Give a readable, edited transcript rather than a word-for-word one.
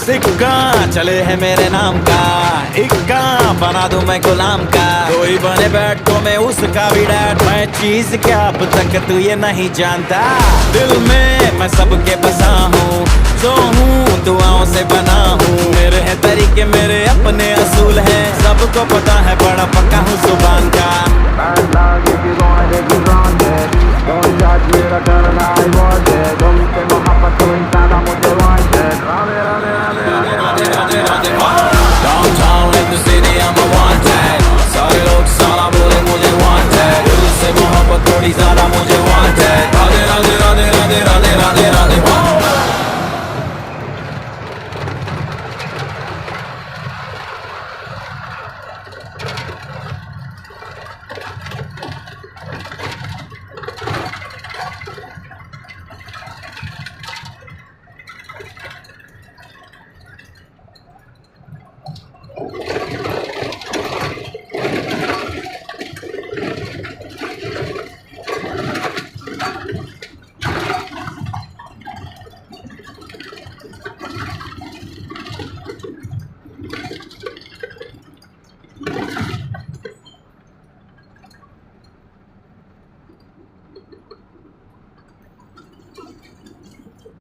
सिक्का चले है मेरे नाम का, इक्का बना दूं मैं गुलाम का। कोई बने बैठ तो मैं उसका भी डैड। मैं चीज क्या अब तक तू ये नहीं जानता। दिल में मैं सबके बसा हूँ, जो हूँ दुआओं से बना हूँ। मेरे हैं तरीके मेरे अपने असूल हैं, सबको पता